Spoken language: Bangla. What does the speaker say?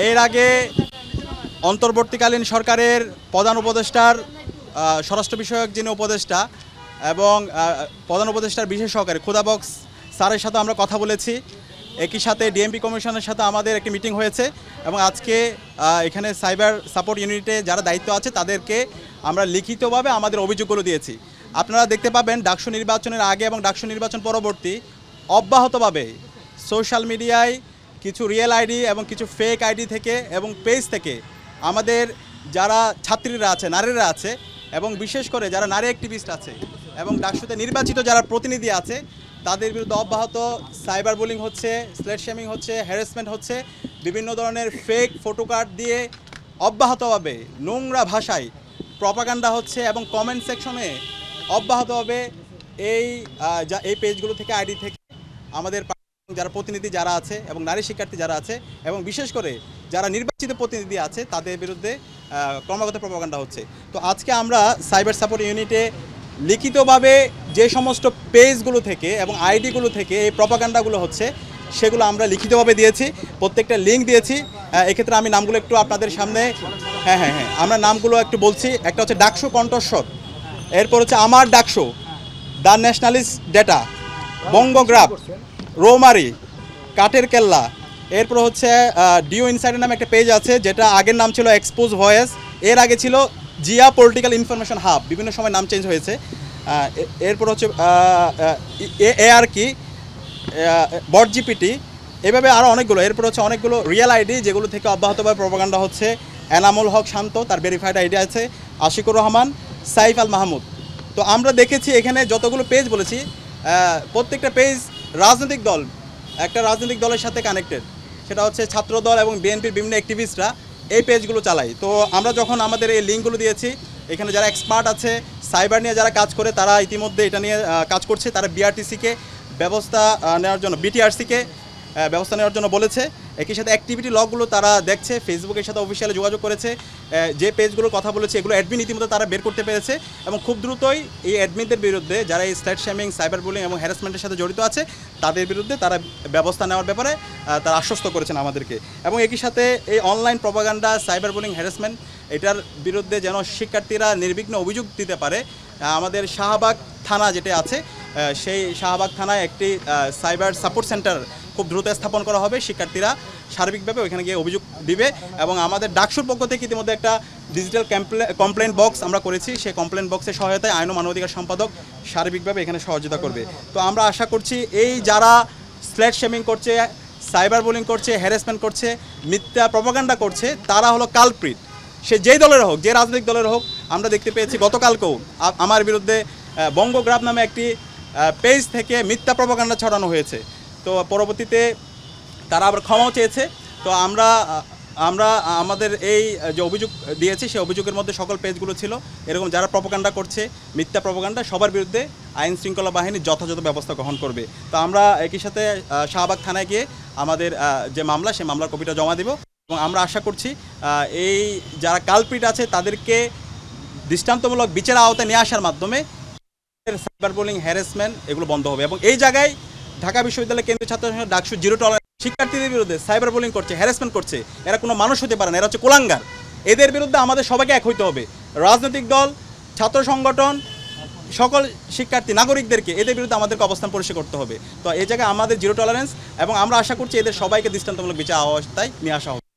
এর আগে অন্তর্বর্তীকালীন সরকারের প্রধান উপদেষ্টার স্বরাষ্ট্র বিষয়ক যিনি উপদেষ্টা এবং প্রধান উপদেষ্টার বিশেষ সহকারী খুদাবক্স স্যারের সাথে আমরা কথা বলেছি। একই সাথে ডিএমপি কমিশনের সাথে আমাদের একটি মিটিং হয়েছে এবং আজকে এখানে সাইবার সাপোর্ট ইউনিটে যারা দায়িত্ব আছে তাদেরকে আমরা লিখিতভাবে আমাদের অভিযোগগুলো দিয়েছি। আপনারা দেখতে পাবেন ডাকসু নির্বাচনের আগে এবং ডাকসু নির্বাচন পরবর্তী অব্যাহতভাবে সোশ্যাল মিডিয়ায় কিছু রিয়েল আইডি এবং কিছু ফেক আইডি থেকে এবং পেজ থেকে আমাদের যারা ছাত্রীরা আছে, নারীরা আছে এবং বিশেষ করে যারা নারী অ্যাক্টিভিস্ট আছে এবং ডাকসুতে নির্বাচিত যারা প্রতিনিধি আছে তাদের বিরুদ্ধে অব্যাহত সাইবার বুলিং হচ্ছে, স্লেট শেমিং হচ্ছে, হ্যারাসমেন্ট হচ্ছে, বিভিন্ন ধরনের ফেক ফটো কার্ড দিয়ে অব্যাহতভাবে নোংরা ভাষায় প্রপাগান্ডা হচ্ছে এবং কমেন্ট সেকশনে অব্যাহতভাবে এই পেজগুলো থেকে আইডি থেকে আমাদের যারা প্রতিনিধি যারা আছে এবং নারী শিক্ষার্থী যারা আছে এবং বিশেষ করে যারা নির্বাচিত প্রতিনিধি আছে তাদের বিরুদ্ধে ক্রমাগত প্রপাগান্ডা হচ্ছে। তো আজকে আমরা সাইবার সাপোর্ট ইউনিটে লিখিতভাবে যে সমস্ত পেজগুলো থেকে এবং আইডিগুলো থেকে এই প্রপাগান্ডাগুলো হচ্ছে সেগুলো আমরা লিখিতভাবে দিয়েছি, প্রত্যেকটা লিঙ্ক দিয়েছি। এক্ষেত্রে আমি নামগুলো একটু আপনাদের সামনে হ্যাঁ আমরা নামগুলো একটু বলছি। একটা হচ্ছে ডাকসু কণ্ঠস্বর, এরপর হচ্ছে আমার ডাকসু, দ্য ন্যাশনালিস্ট ডেটা, বঙ্গগ্রাফ, রৌমারি, কাঠের কেল্লা, এরপর হচ্ছে ডিও ইনসাইডের নামে একটা পেজ আছে যেটা আগের নাম ছিল এক্সপোজ ভয়েস, এর আগে ছিল জিয়া পলিটিক্যাল ইনফরমেশন হাব, বিভিন্ন সময় নাম চেঞ্জ হয়েছে। এরপর হচ্ছে এআর কি, বটজিপিটি, এভাবে আরও অনেকগুলো। এরপর হচ্ছে অনেকগুলো রিয়েল আইডি যেগুলো থেকে অব্যাহতভাবে প্রপাগান্ডা হচ্ছে। এনামুল হক শান্ত, তার ভেরিফাইড আইডি আছে, আশিকুর রহমান, সাইফ আল মাহমুদ। তো আমরা দেখেছি এখানে যতগুলো পেজ বলেছি প্রত্যেকটা পেজ রাজনৈতিক দল, একটা রাজনৈতিক দলের সাথে কানেক্টেড, সেটা হচ্ছে ছাত্র দল এবং বিএনপির বিভিন্ন অ্যাক্টিভিস্টরা এই পেজগুলো চালায়। তো আমরা যখন আমাদের এই লিঙ্কগুলো দিয়েছি, এখানে যারা এক্সপার্ট আছে সাইবার নিয়ে যারা কাজ করে তারা ইতিমধ্যে এটা নিয়ে কাজ করছে, তারা বিআরটিসিকে ব্যবস্থা নেওয়ার জন্য, বিটিআরসিকে ব্যবস্থা নেওয়ার জন্য বলেছে। একই সাথে অ্যাক্টিভিটি লগগুলো তারা দেখছে, ফেসবুকের সাথে অফিসিয়ালি যোগাযোগ করেছে। যে পেজগুলোর কথা বলেছে এগুলো অ্যাডমিন ইতিমধ্যে তারা বের করতে পেরেছে এবং খুব দ্রুতই এই অ্যাডমিনদের বিরুদ্ধে যারা এই স্লেট শেমিং, সাইবার বুলিং এবং হ্যারাসমেন্টের সাথে জড়িত আছে তাদের বিরুদ্ধে তারা ব্যবস্থা নেওয়ার ব্যাপারে তারা আশ্বস্ত করেছেন আমাদেরকে। এবং একই সাথে এই online propaganda, cyber bullying, harassment এটার বিরুদ্ধে যেন শিক্ষার্থীরা নির্বিঘ্ন অভিযোগ দিতে পারে, আমাদের শাহবাগ থানা যেটা আছে সেই শাহবাগ থানায় একটি সাইবার সাপোর্ট সেন্টার খুব দ্রুত স্থাপন করা হবে। শিক্ষার্থীরা সার্বিকভাবে ওইখানে গিয়ে অভিযোগ দিবে এবং আমাদের ডাকসুর পক্ষ থেকে ইতিমধ্যে একটা ডিজিটাল কমপ্লেন বক্স আমরা করেছি। সেই কমপ্লেন বক্সের সহায়তায় আইন ও মানবাধিকার সম্পাদক সার্বিকভাবে এখানে সহযোগিতা করবে। তো আমরা আশা করছি এই যারা স্লেট শেমিং করছে, সাইবার বুলিং করছে, হ্যারাসমেন্ট করছে, মিথ্যা প্রপাগান্ডা করছে, তারা হলো কালপ্রিট। সে যেই দলের হোক, যে রাজনৈতিক দলের হোক। আমরা দেখতে পেয়েছি গতকালকেও আমার বিরুদ্ধে বঙ্গগ্রাফ নামে একটি পেজ থেকে মিথ্যা প্রপাগান্ডা ছড়ানো হয়েছে। তো পরবর্তীতে তারা আবার ক্ষমাও চেয়েছে। তো আমরা আমাদের এই যে অভিযোগ দিয়েছি সেই অভিযোগের মধ্যে সকল পেজগুলো ছিল এরকম যারা প্রপাগান্ডা করছে, মিথ্যা প্রপাগান্ডা, সবার বিরুদ্ধে আইন শৃঙ্খলা বাহিনী যথাযথ ব্যবস্থা গ্রহণ করবে। তো আমরা একই সাথে শাহবাগ থানায় গিয়ে আমাদের যে মামলা, সেই মামলার কপিটা জমা দেব এবং আমরা আশা করছি এই যারা কালপ্রিট আছে তাদেরকে দৃষ্টান্তমূলক বিচারের আওতায় নিয়ে আসার মাধ্যমে সাইবার বুলিং, হ্যারাসমেন্ট এগুলো বন্ধ হবে। এবং এই জায়গায় ঢাকা বিশ্ববিদ্যালয় কেন্দ্রীয় ছাত্র সংসদ ডাকসু জিরো টলারেন্স শিক্ষার্থীদের বিরুদ্ধে সাইবার বুলিং করছে, হ্যারাসমেন্ট করছে, এরা কোনো মানুষ হতে পারে না, এরা হচ্ছে কুলাঙ্গার। এদের বিরুদ্ধে আমাদের সবাইকে এক হইতে হবে, রাজনৈতিক দল, ছাত্র সংগঠন, সকল শিক্ষার্থী, নাগরিকদেরকে এদের বিরুদ্ধে আমাদেরকে অবস্থান পরিষ্কার করতে হবে। তো এই জায়গায় আমাদের জিরো টলারেন্স এবং আমরা আশা করছি এদের সবাইকে দৃষ্টান্তমূলক বিচার আওতায় নিয়ে আসা হবে।